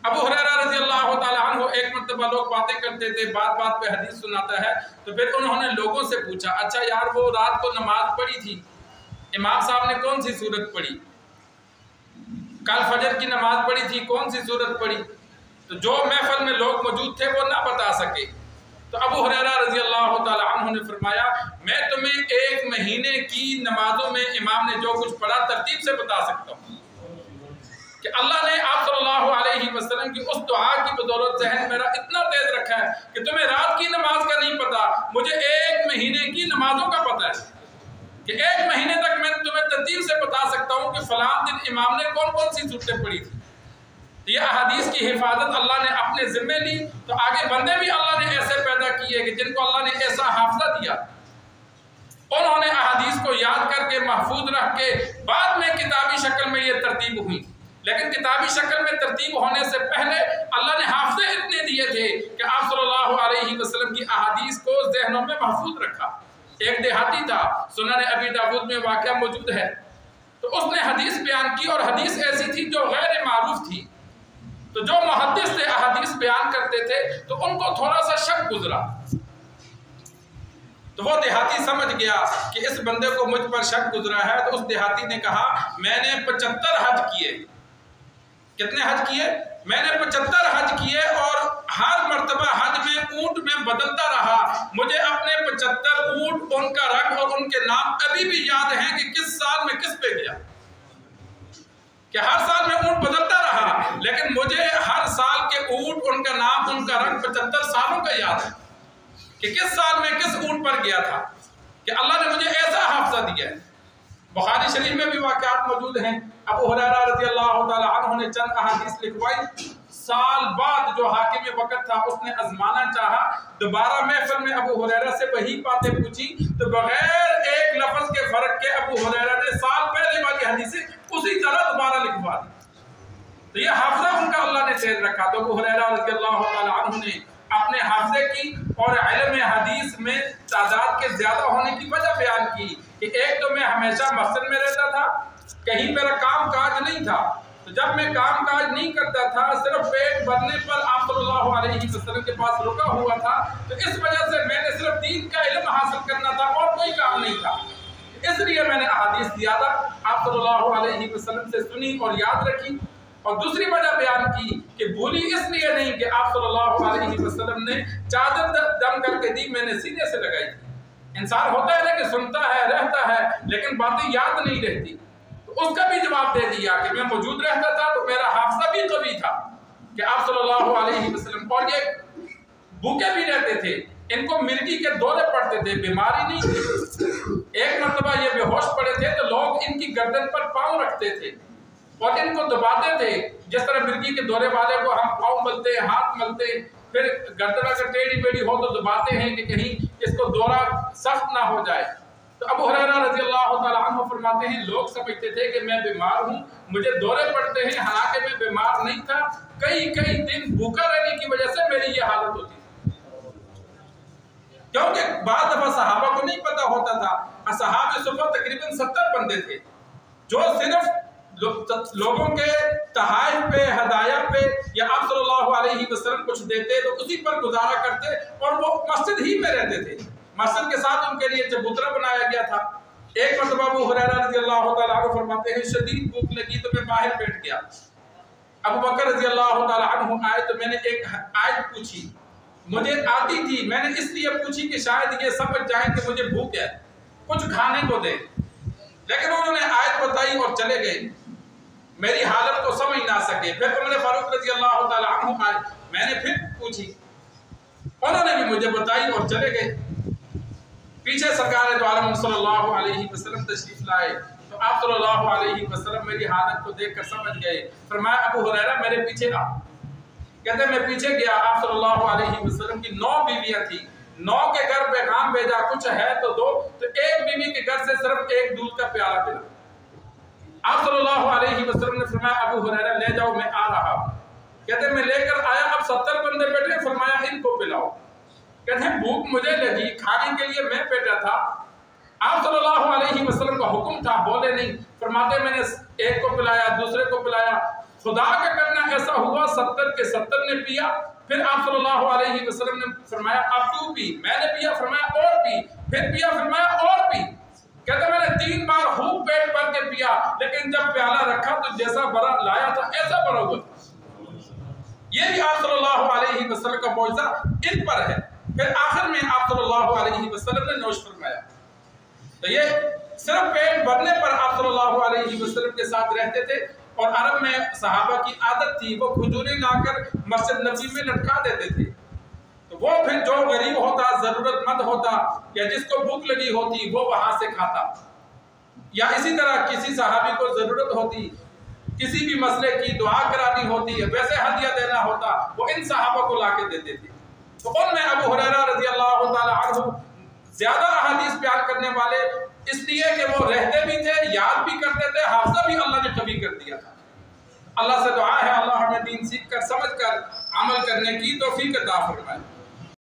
ابو ہریرہ رضی اللہ تعالیٰ عنہ ایک مرتبہ لوگ باتیں کرتے تھے، بات بات پہ حدیث سناتا ہے، تو پھر انہوں نے لوگوں سے پوچھا اچھا یار وہ رات کو نماز پڑھی تھی، امام صاحب نے کون سی سورت پڑھی؟ کل فجر کی نماز پڑھی تھی، کون سی سورت پڑھی؟ تو جو محفل میں لوگ موجود تھے وہ نہ بتا سکے۔ تو ابو ہریرہ رضی اللہ تعالیٰ عنہ نے فرمایا میں تمہیں 1 مہینے کی نمازوں میں امام نے جو کچھ پڑھا ترتیب سے بتا سکتا ہوں کہ اللہ نے آپ صلی اللہ علیہ وسلم کی اس دعا کی بدولت ذہن میرا اتنا تیز رکھا ہے کہ تمہیں رات کی نماز کا نہیں پتا، مجھے 1 مہینے کی نمازوں کا پتہ ہے کہ 1 مہینے تک میں تمہیں ترتیب سے بتا سکتا ہوں کہ فلاں دن امام نے کون کون سی صورتیں پڑھی تھی۔ یہ احادیث کی حفاظت اللہ نے اپنے ذمے لی، تو آگے بندے بھی اللہ نے ایسے پیدا کیے کہ جن کو اللہ نے ایسا حافظہ دیا، انہوں نے احادیث کو یاد کر کے محفوظ رکھ کے بعد میں کتابی شکل میں یہ ترتیب ہوئی۔ لیکن کتابی شکل میں ترتیب ہونے سے پہلے اللہ نے حافظے اتنے دیے تھے کہ آپ صلی اللہ علیہ وسلم کی احادیث کو ذہنوں میں محفوظ رکھا۔ ایک دیہاتی تھا، سنن ابی داؤد میں واقعہ موجود ہے، تو اس نے حدیث بیان کی اور حدیث ایسی تھی جو غیر معروف تھی، تو جو محدث تھے احادیث بیان کرتے تھے تو ان کو تھوڑا سا شک گزرا، تو وہ دیہاتی سمجھ گیا کہ اس بندے کو مجھ پر شک گزرا ہے، تو اس دیہاتی نے کہا میں نے 75 حج کیے۔ کتنے حج کیے؟ میں نے 75 حج کیے اور ہر مرتبہ حج میں اونٹ میں بدلتا رہا، مجھے اپنے 75 اونٹ ان کا رنگ اور ان کے نام ابھی بھی یاد ہیں کہ کس سال میں کس پہ گیا، کہ ہر سال میں اونٹ بدلتا رہا لیکن مجھے ہر سال کے اونٹ ان کا نام ان کا رنگ 75 سالوں کا یاد ہے کہ کس سال میں کس اونٹ پر گیا تھا، کہ اللہ نے مجھے ایسا حافظہ دیا ہے۔ بخاری شریف میں بھی واقعات موجود ہیں، ابو ہریرہ رضی اللہ تعالیٰ عنہ نے چند احادیث لکھوائی، سال بعد جو حاکم وقت تھا اس نے آزمانا چاہا، دوبارہ محفل میں ابو ہریرہ سے وہی باتیں پوچھی تو بغیر ایک لفظ کے فرق کے ابو ہریرہ نے سال پہلے والی حدیثیں اسی طرح دوبارہ لکھوا دی۔ تو یہ حافظہ ان کا اللہ نے تیز رکھا، تو ابو ہریرہ رضی اللہ تعالیٰ عنہ نے اپنے حافظے کی اور علم حدیث میں تعداد کے زیادہ ہونے کی وجہ بیان کی کہ ایک تو میں ہمیشہ مسجد میں رہتا تھا، کہیں میرا کام کاج نہیں تھا، تو جب میں کام کاج نہیں کرتا تھا صرف پیٹ بھرنے پر آپ صلی اللہ علیہ وسلم کے پاس رکا ہوا تھا، تو اس وجہ سے میں نے صرف دین کا علم حاصل کرنا تھا اور کوئی کام نہیں تھا، اس لیے میں نے احادیث زیادہ آپ صلی اللہ علیہ وسلم سے سنی اور یاد رکھی۔ اور دوسری وجہ بیان کی کہ بھولی اس لیے نہیں کہ آپ صلی اللہ علیہ وسلم نے چادر دم کر کے دی، میں نے سینے سے لگائی تھی۔ انسان ہوتا ہے نا کہ سنتا ہے رہتا ہے لیکن باتیں یاد نہیں رہتی، تو اس کا بھی جواب دے دیا کہ میں موجود رہتا تھا تو میرا حافظہ بھی قوی تھا کہ آپ صلی اللہ علیہ وسلم، اور یہ بھوکے بھی رہتے تھے، ان کو مرگی کے دورے پڑتے تھے، بیماری نہیں تھی۔ ایک مرتبہ یہ بے ہوش پڑے تھے تو لوگ ان کی گردن پر پاؤں رکھتے تھے اور ان کو دباتے تھے، جس طرح مرگی کے دورے والے کو ہم پاؤں ملتے ہاتھ ملتے، پھر گردن اگر ٹیڑھی بیڑھی ہو تو دباتے ہیں کہ کہیں اس کو دورہ سخت نہ ہو جائے۔ تو ابو ہریرہ رضی اللہ تعالیٰ عنہ فرماتے ہیں لوگ سمجھتے تھے کہ میں بیمار ہوں، مجھے دورے پڑتے ہیں، حالانکہ میں بیمار نہیں تھا، کئی دن بھوکا رہنے کی وجہ سے میری یہ حالت ہوتی تھی، کیونکہ بعض دفعہ صحابہ کو نہیں پتا ہوتا تھا۔ اصحاب صفہ تقریباً 70 بندے تھے جو صرف لوگوں کے تحائف پہ، ہدایہ پہ یا آپ صلی اللہ علیہ وسلم کچھ دیتے تو اسی پر گزارا کرتے، اور وہ مسجد ہی میں رہتے تھے، مسجد کے ساتھ ان کے لیے چبوترا بنایا گیا تھا۔ ایک مرتبہ ابو ہریرہ رضی اللہ تعالیٰ عنہ فرماتے ہیں شدید بھوک لگی تو میں باہر بیٹھ گیا، ابو بکر رضی اللہ تعالیٰ عنہ آئے تو میں نے ایک آیت پوچھی، مجھے آتی تھی، میں نے اس لیے پوچھی کہ شاید یہ سمجھ جائیں کہ مجھے بھوک ہے، کچھ کھانے کو دے، لیکن انہوں نے آیت بتائی اور چلے گئے، میری حالت کو سمجھ نہ سکے۔ پھر عمر فاروق رضی اللہ تعالیٰ عنہ آئے، میں نے پھر پوچھی، انہوں نے بھی مجھے بتائی اور چلے گئے۔ پیچھے سرکار دو عالم صلی اللہ علیہ وسلم تشریف لائے تو آپ صلی اللہ علیہ وسلم میری حالت کو دیکھ کر سمجھ گئے، فرمایا ابو ہریرہ میرے پیچھے آ۔ کہتے میں پیچھے گیا، آپ صلی اللہ علیہ وسلم کی 9 بیویاں تھیں، 9 کے گھر پیغام بھیجا کچھ ہے تو دو، تو ایک بیوی کے گھر سے صرف ایک دودھ کا پیالہ ملا۔ آپ صلی اللہ علیہ وسلم نے فرمایا ابو ہریرہ لے جاؤ میں آ رہا ہوں۔ کہتے میں لے کر آیا، اب 70 بندے بیٹھے، فرمایا ان کو پلاؤ۔ کہتے ہیں بھوک مجھے لگی، کھانے کے لیے میں بیٹھا تھا، آپ صلی اللہ علیہ وسلم کا حکم تھا، بولے نہیں، فرماتے میں نے ایک کو پلایا، دوسرے کو پلایا، خدا کا کرنا ایسا ہوا 70 کے 70 نے پیا. پھر آپ صلی اللہ علیہ وسلم نے فرمایا اب تو پی. میں نے پیا, فرمایا اور پی. پھر پیا, فرمایا اور پی. کہتے میں نے 3 بار خوب پیٹ بھر کے پیا, لیکن جب پیالہ رکھا تو جیسا بھرا لایا تھا ایسا بھرا ہوا. یہ بھی آپ صلی اللہ علیہ وسلم کا معجزہ ان پر ہے. پھر آخر میں آپ صلی اللہ علیہ وسلم نے نوش فرمایا. تو یہ صرف پیٹ بھرنے پر آپ صلی اللہ علیہ وسلم کے ساتھ رہتے تھے. اور عرب میں صحابہ کی عادت تھی, وہ کھجوریں لا کر مسجد نبوی میں لٹکا دیتے تھے. تو وہ پھر جو غریب ہوتا, ضرورت مند ہوتا, یا جس کو بھوک لگی ہوتی وہ وہاں سے کھاتا. یا اسی طرح کسی صحابی کو ضرورت ہوتی, کسی بھی مسئلے کی دعا کرانی ہوتی, ویسے ہدیہ دینا ہوتا, وہ ان صحابہ کو لا کے دیتے تھے. تو ان میں ابو ہریرہ رضی اللہ تعالی عنہ زیادہ احادیث بیان کرنے والے, اس لیے کہ وہ رہتے بھی تھے, یاد بھی کرتے تھے, حافظہ بھی اللہ نے کبھی کر دیا تھا. اللہ سے دعا ہے اللہ ہمیں دین سیکھ کر سمجھ کر عمل کرنے کی توفیق عطا فرمائے.